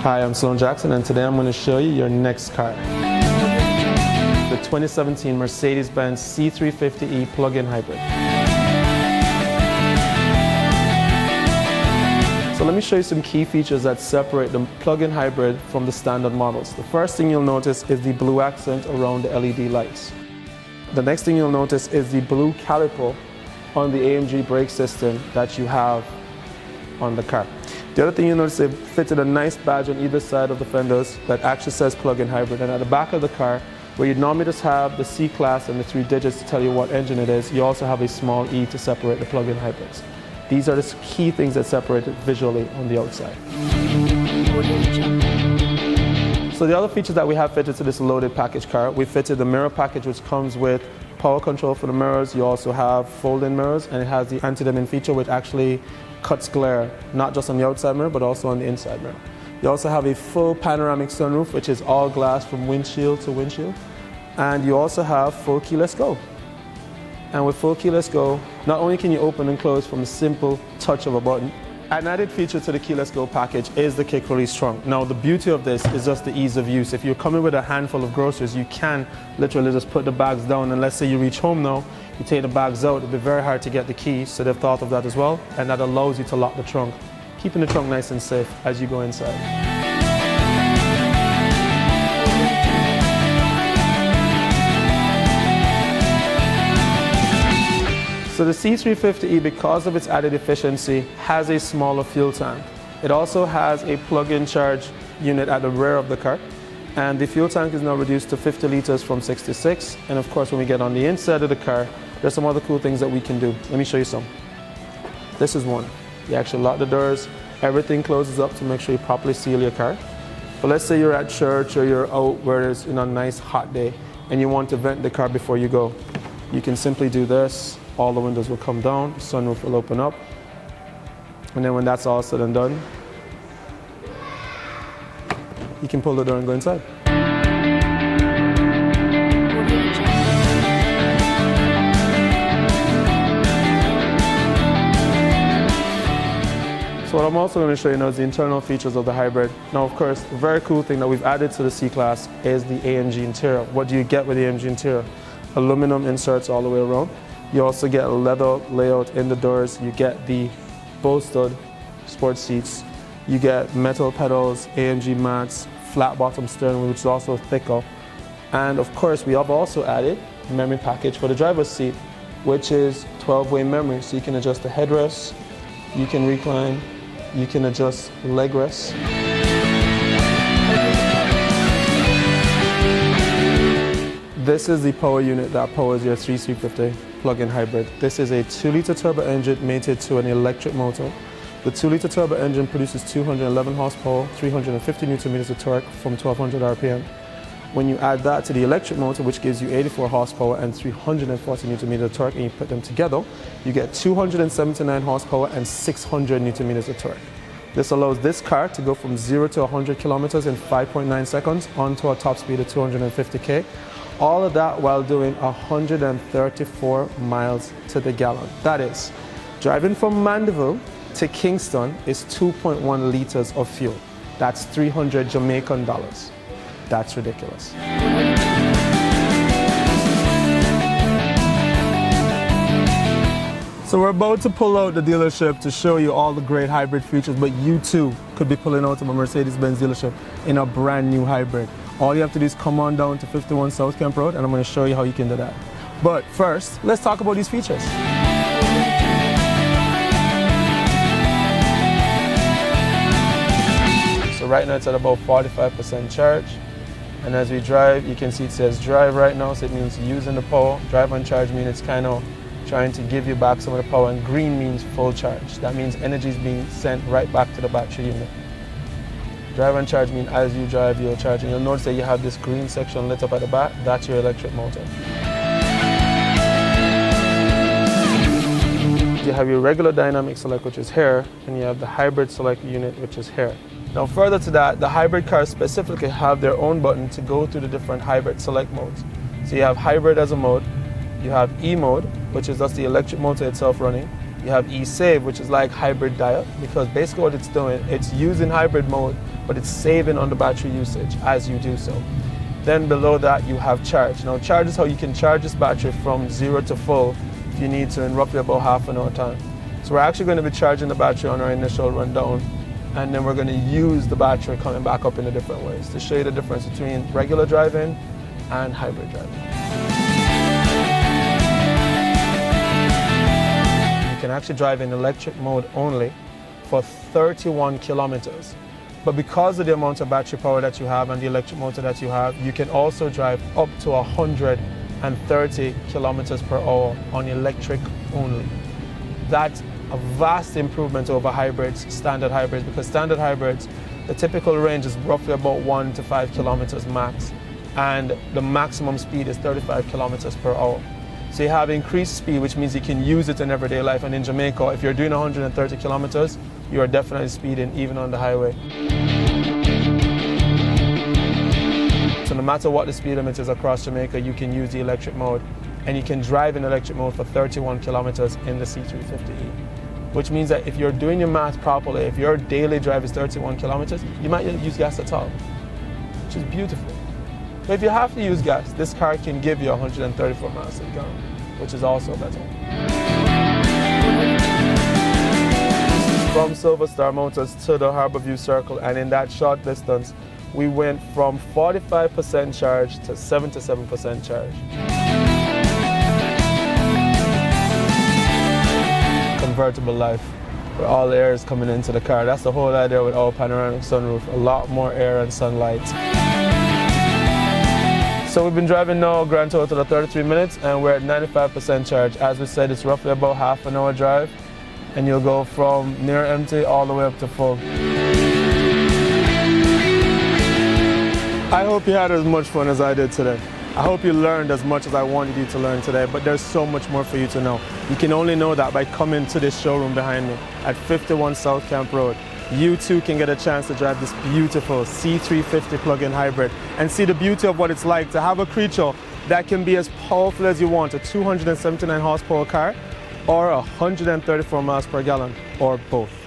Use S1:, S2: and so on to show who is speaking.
S1: Hi, I'm Sloan Jackson, and today I'm going to show you your next car. The 2017 Mercedes Benz C350e plug-in hybrid. So let me show you some key features that separate the plug-in hybrid from the standard models. The first thing you'll notice is the blue accent around the LED lights. The next thing you'll notice is the blue caliper on the AMG brake system that you have on the car. The other thing you'll notice, it fitted a nice badge on either side of the fenders that actually says plug-in hybrid. And at the back of the car, where you'd normally just have the C class and the 3 digits to tell you what engine it is, you also have a small E to separate the plug-in hybrids. These are the key things that separate it visually on the outside. So the other features that we have fitted to this loaded package car, we fitted the mirror package, which comes with power control for the mirrors. You also have fold-in mirrors, and it has the anti-dimming feature, which actually cuts glare, not just on the outside mirror, but also on the inside mirror. You also have a full panoramic sunroof, which is all glass from windshield to windshield. And you also have full keyless go. And with full keyless go, not only can you open and close from a simple touch of a button, an added feature to the keyless go package is the kick release trunk. Now the beauty of this is just the ease of use. If you're coming with a handful of groceries, you can literally just put the bags down, and let's say you reach home now, you take the bags out, it'll be very hard to get the keys, so they've thought of that as well, and that allows you to lock the trunk, keeping the trunk nice and safe as you go inside. So the C350e, because of its added efficiency, has a smaller fuel tank. It also has a plug-in charge unit at the rear of the car, and the fuel tank is now reduced to 50 liters from 66. And of course, when we get on the inside of the car, there's some other cool things that we can do. Let me show you some. This is one. You actually lock the doors, everything closes up to make sure you properly seal your car. But let's say you're at church or you're out where it's a nice hot day and you want to vent the car before you go. You can simply do this. All the windows will come down, the sunroof will open up, and then when that's all said and done, you can pull the door and go inside. So what I'm also going to show you now is the internal features of the hybrid. Now of course, the very cool thing that we've added to the C-Class is the AMG interior. What do you get with the AMG interior? Aluminum inserts all the way around. You also get a leather layout in the doors. You get the bolstered sports seats. You get metal pedals, AMG mats, flat bottom steering wheel, which is also thicker. And of course, we have also added a memory package for the driver's seat, which is 12-way memory. So you can adjust the headrest, you can recline, you can adjust leg rest. This is the power unit that powers your C350 plug-in hybrid. This is a 2-liter turbo engine mated to an electric motor. The 2-liter turbo engine produces 211 horsepower, 350 newton meters of torque from 1200 RPM. When you add that to the electric motor, which gives you 84 horsepower and 340 newton meters of torque, and you put them together, you get 279 horsepower and 600 newton meters of torque. This allows this car to go from 0 to 100 kilometers in 5.9 seconds onto a top speed of 250k. All of that while doing 134 miles to the gallon. That is, driving from Mandeville to Kingston is 2.1 liters of fuel. That's 300 Jamaican dollars. That's ridiculous. So we're about to pull out the dealership to show you all the great hybrid features, but you too could be pulling out of a Mercedes Benz dealership in a brand new hybrid. All you have to do is come on down to 51 South Kemp Road, and I'm going to show you how you can do that. But first, let's talk about these features. So right now it's at about 45% charge. And as we drive, you can see it says drive right now, so it means using the power. Drive on charge means it's kind of trying to give you back some of the power, and green means full charge. That means energy is being sent right back to the battery unit. Drive and charge means as you drive, you're charging. You'll notice that you have this green section lit up at the back. That's your electric motor. You have your regular dynamic select, which is here, and you have the hybrid select unit, which is here. Now further to that, the hybrid cars specifically have their own button to go through the different hybrid select modes. So you have hybrid as a mode, you have E mode, which is just the electric motor itself running. You have e-save, which is like hybrid dial, because basically what it's doing, it's using hybrid mode, but it's saving on the battery usage as you do so. Then below that you have charge. Now charge is how you can charge this battery from 0 to full if you need to in roughly about half an hour time. So we're actually going to be charging the battery on our initial rundown, and then we're going to use the battery coming back up in the different ways to show you the difference between regular driving and hybrid driving. You can actually drive in electric mode only for 31 kilometers. But because of the amount of battery power that you have and the electric motor that you have, you can also drive up to 130 kilometers per hour on electric only. That's a vast improvement over hybrids, standard hybrids, because standard hybrids, the typical range is roughly about 1 to 5 kilometers max, and the maximum speed is 35 kilometers per hour. So you have increased speed, which means you can use it in everyday life. And in Jamaica, if you're doing 130 kilometers, you are definitely speeding even on the highway. So no matter what the speed limit is across Jamaica, you can use the electric mode, and you can drive in electric mode for 31 kilometers in the C350e. Which means that if you're doing your math properly, if your daily drive is 31 kilometers, you might not use gas at all, which is beautiful. But if you have to use gas, this car can give you 134 miles to the gallon, which is also better. From Silver Star Motors to the Harborview Circle, and in that short distance, we went from 45% charge to 77% charge. Convertible life, where all the air is coming into the car. That's the whole idea with our panoramic sunroof, a lot more air and sunlight. So we've been driving now a grand total of 33 minutes, and we're at 95% charge. As we said, it's roughly about half an hour drive, and you'll go from near empty all the way up to full. I hope you had as much fun as I did today. I hope you learned as much as I wanted you to learn today, but there's so much more for you to know. You can only know that by coming to this showroom behind me at 51 South Camp Road. You too can get a chance to drive this beautiful C350 plug-in hybrid and see the beauty of what it's like to have a creature that can be as powerful as you want, a 279 horsepower car or 134 miles per gallon, or both.